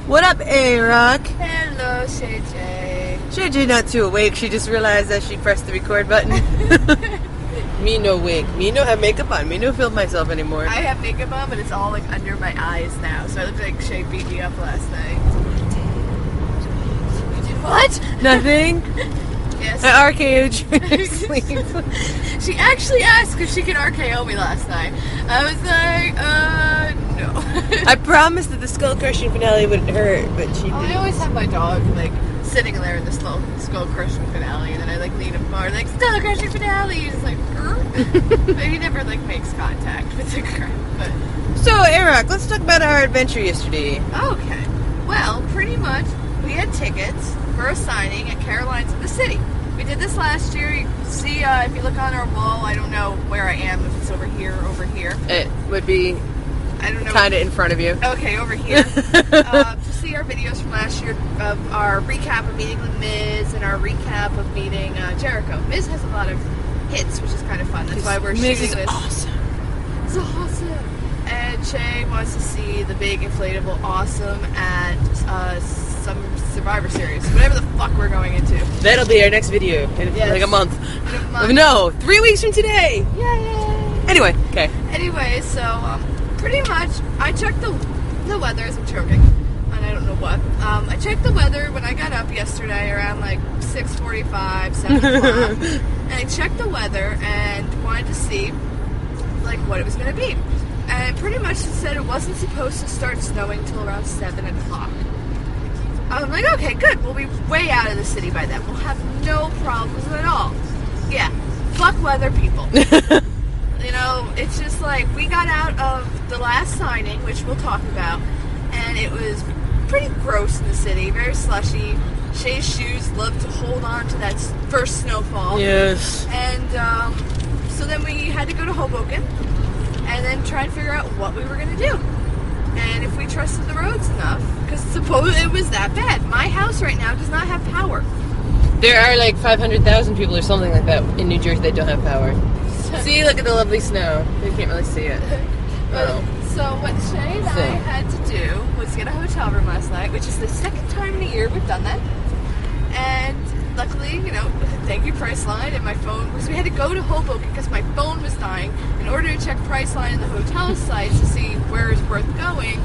What up, ARok? Hello, Shay. Shay not too awake. She just realized that she pressed the record button. Me no wake. Me no have makeup on. Me no film myself anymore. I have makeup on, but it's all like under my eyes now. So I look like Shay beat me up last night. You did what? Nothing? Yes. I RKO'd you in your sleep. She actually asked if she could RKO me last night. I was like, no. I promised that the skull crushing finale wouldn't hurt, but she didn't. I always have my dog like sitting there in the skull crushing finale, and then I like lean him forward, like skull crushing finale. He's just like, but he never like makes contact with the crowd. But So, ARok, let's talk about our adventure yesterday. okay, well, pretty much we had tickets for a signing at Caroline's in the City. We did this last year. You can see if you look on our wall. I don't know where I am, if it's over here or over here. It would be I don't know. kind of in front of you. Okay, over here. To see our videos from last year of our recap of meeting The Miz and our recap of meeting Jericho. Miz has a lot of hits, which is kind of fun. That's why we're Miz shooting is this. awesome. It's awesome. And Shay wants to see the big inflatable awesome at some Survivor Series. Whatever the fuck we're going into. That'll be our next video in Yes. like a month. In a month. No, 3 weeks from today. Yay! Anyway, okay. Anyway, so pretty much I checked the weather as I'm choking, and I don't know what. I checked the weather when I got up yesterday around like 6:45, 7 o'clock, and I checked the weather and wanted to see like what it was going to be. And pretty much it said it wasn't supposed to start snowing till around 7 o'clock. I'm like, okay, good. We'll be way out of the city by then. We'll have no problems at all. Yeah, fuck weather, people. You know, it's just like we got out of the last signing, which we'll talk about, and it was pretty gross in the city, very slushy. Shay's shoes love to hold on to that first snowfall. Yes. And so then we had to go to Hoboken and then try and figure out what we were going to do. And if we trusted the roads enough, because suppose it was that bad. My house right now does not have power. There are like 500,000 people or something like that in New Jersey that don't have power. See, look at the lovely snow. You can't really see it. Oh. So what Shay and I had to do was get a hotel room last night, which is the second time in a year we've done that. And luckily, you know, thank you Priceline, and my phone, because we had to go to Hoboken because my phone was dying. In order to check Priceline and the hotel sites to see where is worth going,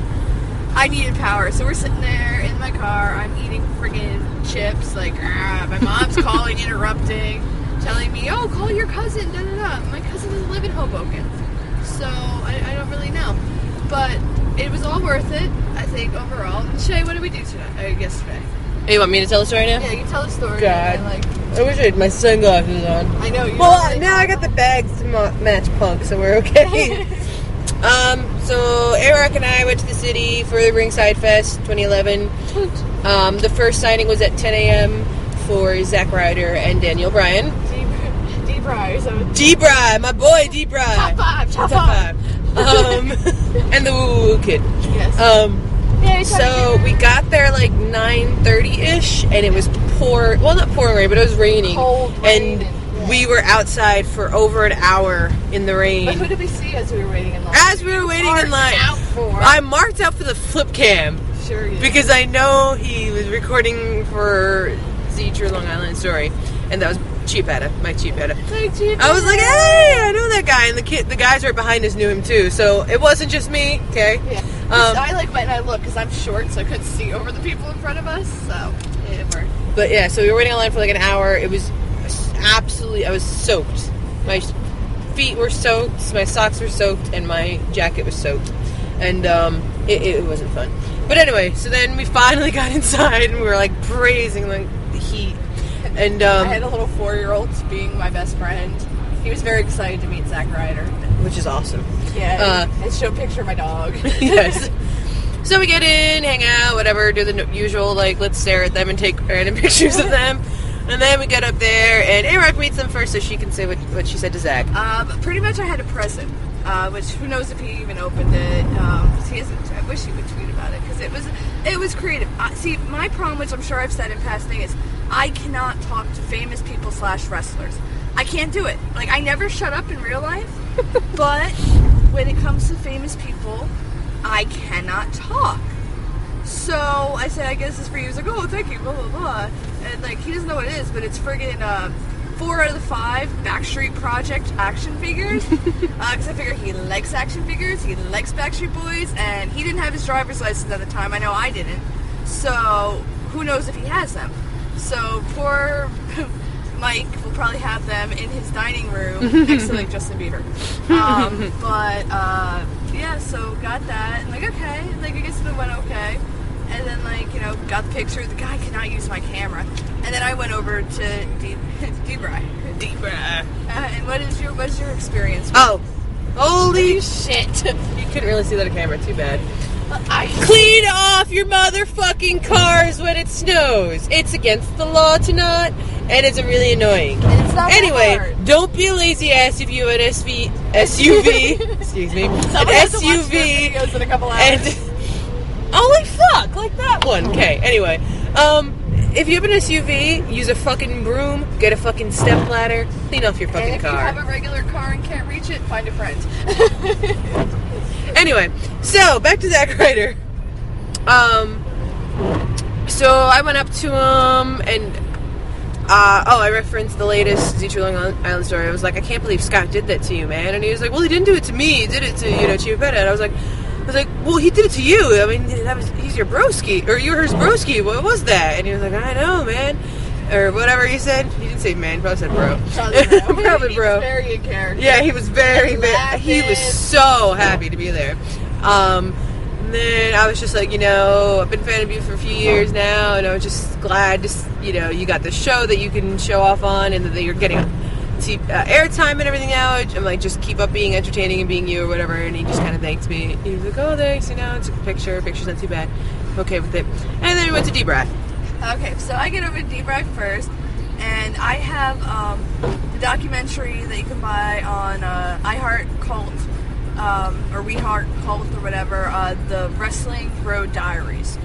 I needed power. So we're sitting there in my car, I'm eating friggin' chips, like, my mom's calling, interrupting, telling me, oh, call your cousin, da-da-da. My cousin doesn't live in Hoboken, so I don't really know. But it was all worth it, I think, overall. Shay, what did we do yesterday? Hey, you want me to tell the story now? Yeah, you can tell the story. God. And, like, I wish I had my sunglasses on. I know. Well, now I got the bags to match Punk, so we're okay. So ARok and I went to the city for the Ringside Fest 2011. The first signing was at 10 a.m. for Zack Ryder and Daniel Bryan. D-Bry, my boy D-Bry. Top five. And the Woo Woo Kid. Yes. So we got there like 9:30ish, and it was not pouring rain, but it was raining. Cold rain. And we were outside for over an hour in the rain. But who did we see as we were waiting in line? As we were waiting in line, I marked out for the flip cam. Sure you did. Because I know he was recording for Z True Long Island Story, and that was Cheap Etta, Mike Cheap Etta. I was like, hey, I know that guy, and the guys right behind us knew him too, so it wasn't just me, okay? Yeah. I went and I looked because I'm short, so I couldn't see over the people in front of us, so it worked. But yeah, so we were waiting in line for like an hour. It was I was soaked. My feet were soaked, my socks were soaked, and my jacket was soaked. And it wasn't fun. But anyway, so then we finally got inside, and we were like praising like the heat. And I had a little 4-year-old being my best friend. He was very excited to meet Zack Ryder, which is awesome. Yeah, and show a picture of my dog. Yes. So we get in, hang out, whatever, do the usual, like, let's stare at them and take random pictures of them. And then we get up there, and ARok meets them first so she can say what she said to Zack. Pretty much I had a present, which who knows if he even opened it. He hasn't, I wish he would tweet about it, because it was creative. See, my problem, which I'm sure I've said in passing, is I cannot talk to famous people / wrestlers. I can't do it. Like, I never shut up in real life, but when it comes to famous people, I cannot talk. So, I said, I guess this is for you. He's like, oh, thank you, blah, blah, blah. And, like, he doesn't know what it is, but it's friggin' 4 out of the 5 Backstreet Project action figures. Because I figure he likes action figures, he likes Backstreet Boys, and he didn't have his driver's license at the time. I know I didn't. So, who knows if he has them. So, poor Mike will probably have them in his dining room next to, like, Justin Bieber. Yeah, so got that. And, like, okay. Like, I guess it went okay. And then, like, you know, got the picture. The guy cannot use my camera. And then I went over to D-Bry. And what's your experience? Oh, holy shit! You couldn't really see that on camera. Too bad. Clean off your motherfucking cars when it snows. It's against the law to not, and it's really annoying. And it's not anyway, hard. don't be a lazy ass if you have an SUV. Excuse me, an SUV. Videos in a couple hours. And holy fuck, like that one. Okay. Anyway, if you have an SUV, use a fucking broom, get a fucking step ladder, clean off your fucking car. If you have a regular car and can't reach it, find a friend. Anyway, so back to Zack Ryder. So I went up to him and I referenced the latest Z Long Island story. I was like, I can't believe Scott did that to you, man. And he was like, well, he didn't do it to me. He did it to Chiapetta. And I was like, well, he did it to you. I mean, he's your broski, or you're his broski. What was that? And he was like, I know, man. Or whatever he said. He didn't say man, he probably said bro. Probably bro. He was very in character. Yeah, he was he was so happy to be there. And then I was just like, I've been a fan of you for a few years now, and I was just glad to, you got the show that you can show off on, and that you're getting airtime and everything out. I'm like, just keep up being entertaining and being you or whatever. And he just kind of thanked me. He was like, oh, thanks, took a picture. Picture's not too bad. I'm okay with it. And then we went to D-Bry. Okay, so I get over to D-Bry first, and I have the documentary that you can buy on iHeart Cult, or We Heart Cult, or whatever, the Wrestling Road Diaries.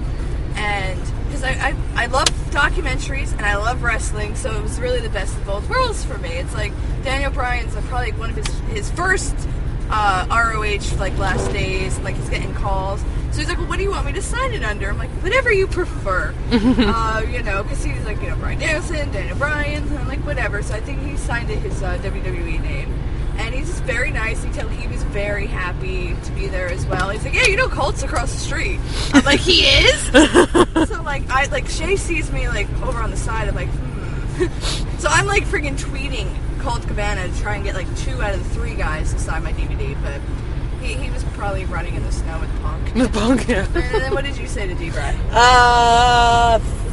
And because I love documentaries and I love wrestling, so it was really the best of both worlds for me. It's like Daniel Bryan's probably one of his first ROH last days, and he's getting calls. So he's like, well, what do you want me to sign it under? I'm like, whatever you prefer. Because he's like, Bryan Danielson, Daniel Bryan, and I'm like, whatever. So I think he signed it his WWE name. And he's just very nice. You tell he was very happy to be there as well. He's like, yeah, Colt's across the street. I'm like, he is? So Shay sees me over on the side. I'm like, So I'm freaking tweeting Colt Cabana to try and get 2 out of the 3 guys to sign my DVD, but he was probably running in the snow with Punk. The Punk, yeah. And then what did you say to D-Bry?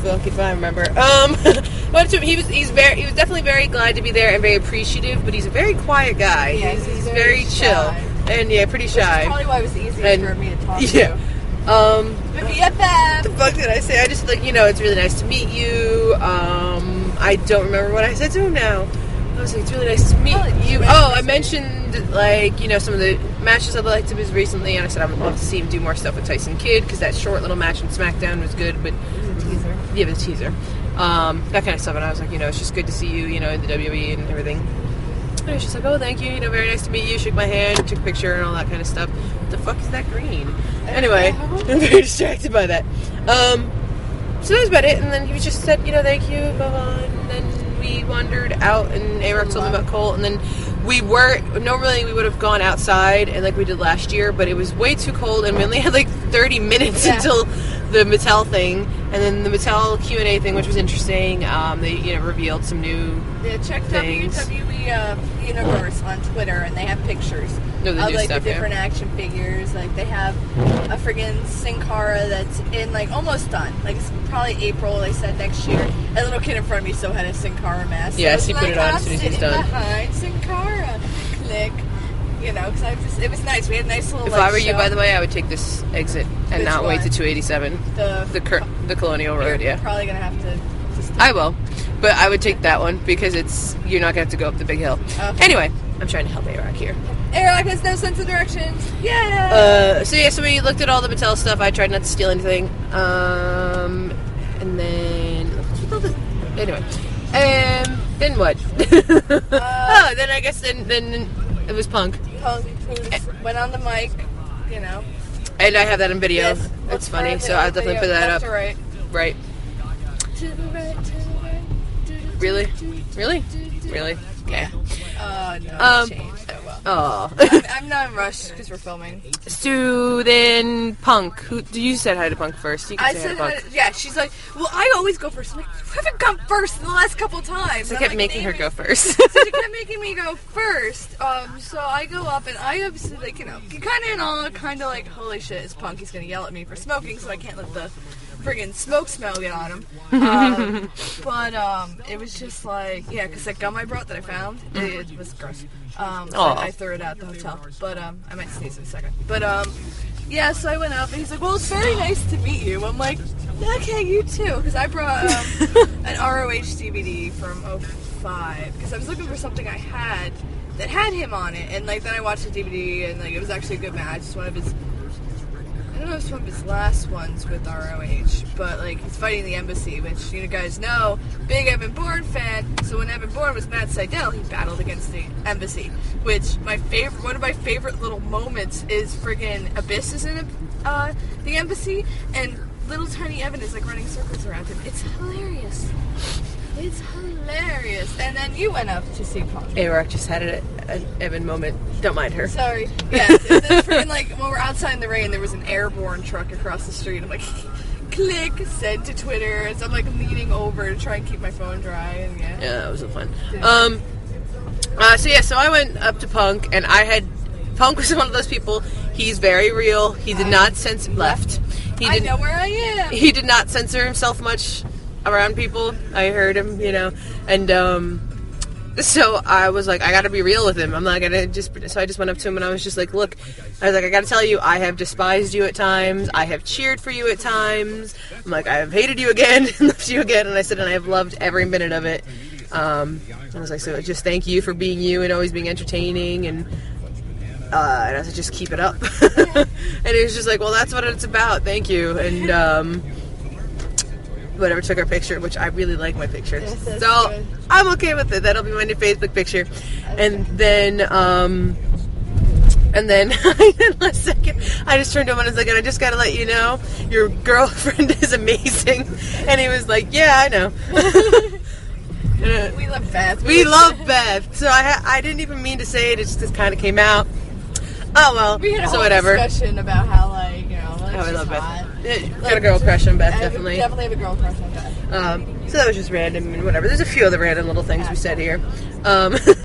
Fuck if I remember. He was definitely very glad to be there and very appreciative, but he's a very quiet guy. Yeah, he's very chill. And pretty shy. Which is probably why it was easier for me to talk to. Yeah. BFF. The fuck did I say? I just it's really nice to meet you. I don't remember what I said to him now. I was like, it's really nice to meet you. I mentioned, some of the matches I'd like to do recently, and I said I would love to see him do more stuff with Tyson Kidd, because that short little match in SmackDown was good, but... The teaser. Yeah, the teaser. That kind of stuff, and I was like, it's just good to see you, in the WWE and everything. And she's like, oh, thank you, very nice to meet you, shook my hand, took a picture, and all that kind of stuff. What the fuck is that green? Anyway, I'm very distracted by that. So that was about it, and then he just said, thank you, blah, blah, and then we wandered out, and ARok told me about Colt, and then normally we would have gone outside, and we did last year, but it was way too cold, and we only had 30 minutes until the Mattel thing, and then the Mattel Q&A thing, which was interesting. They revealed some new check things. WWE Universe on Twitter, and they have pictures of the different action figures. They have a friggin' Sin Cara that's in almost done. It's probably April. They said next year. A little kid in front of me still had a Sin Cara mask. Yes, he put it on as soon as he's done. Behind Sin Cara, click. Because it was nice. We had a nice little. If I were you, by the way, I would take this exit and not wait to 287. The Colonial Road. You're probably gonna have to. I will, but I would take that one because you're not gonna have to go up the big hill. Okay. Anyway, I'm trying to help ARok here. ARok has no sense of directions. Yeah. So we looked at all the Mattel stuff. I tried not to steal anything. And then anyway, then what? Then I guess then it was Punk. Punk went on the mic, And I have that in video. Yes, it's funny, so I'll definitely put that up. Right. right. To the right, to the right. Really? Okay. No, it's changed. Oh, well. Oh. I'm not in rush because we're filming. So then, Punk. You said hi to Punk first. You can I say said, hi to Punk. yeah, she's like, well, I always go first. I'm like, you haven't gone first the last couple times. So I And I'm kept like, making her Amy- go first. So she kept making me go first. So I go up and I obviously, like, kind of in awe, kind of like, holy shit, is Punk? He's gonna yell at me for smoking, so I can't let the friggin' smoke smell get on him. But it was just like, yeah, because that gum I brought that I found, it was gross. So I threw it out the hotel. But I might sneeze in a second. But yeah, so I went up and he's like, well, it's very nice to meet you. I'm like, okay, you too. Because I brought an ROH DVD from '05 because I was looking for something I had that had him on it. And like then I watched the DVD and like it was actually a good match. It's one of his, I don't know if it's one of his last ones with ROH, but like he's fighting the Embassy, which you guys know, big Evan Bourne fan. So when Evan Bourne was Matt Sydal, he battled against the Embassy, which one of my favorite little moments is friggin' Abyss is in the Embassy, and little tiny Evan is like running circles around him. It's hilarious. It's hilarious. And then you went up to see Punk. ARok just had an Evan moment. Don't mind her. Sorry. Yes. And then freaking like when we're outside in the rain, there was an airborne truck across the street. I'm like, click, send to Twitter. And so I'm like leaning over to try and keep my phone dry. And yeah. Yeah, that was fun. So I went up to Punk, and Punk was one of those people. He's very real. He did not censor left. I know where I am. He did not censor himself much around people. I heard him, and so I was like, I gotta be real with him. I'm not gonna so I just went up to him and I was just like, look, I was like, I gotta tell you, I have despised you at times. I have cheered for you at times. I'm like, I have hated you again and loved you again. And I said, and I have loved every minute of it. I was like, so just thank you for being you and always being entertaining. And I was like, just keep it up. And he was just like, well, that's what it's about. Thank you. And whatever, took our picture, which I really like my picture. Yes, so good. I'm okay with it. That'll be my new Facebook picture. Okay. And then last second, I just turned to him and I was like, and I just got to let you know, your girlfriend is amazing. And he was like, yeah, I know. We love Beth. We love Beth. So I didn't even mean to say it. It just kind of came out. Oh, well. We had a whole whatever. discussion about how, like, I love Beth. hot. Yeah, got a girl crush on Beth, definitely. Definitely have a girl crush on Beth. So that was just random and whatever. There's a few other random little things we said here.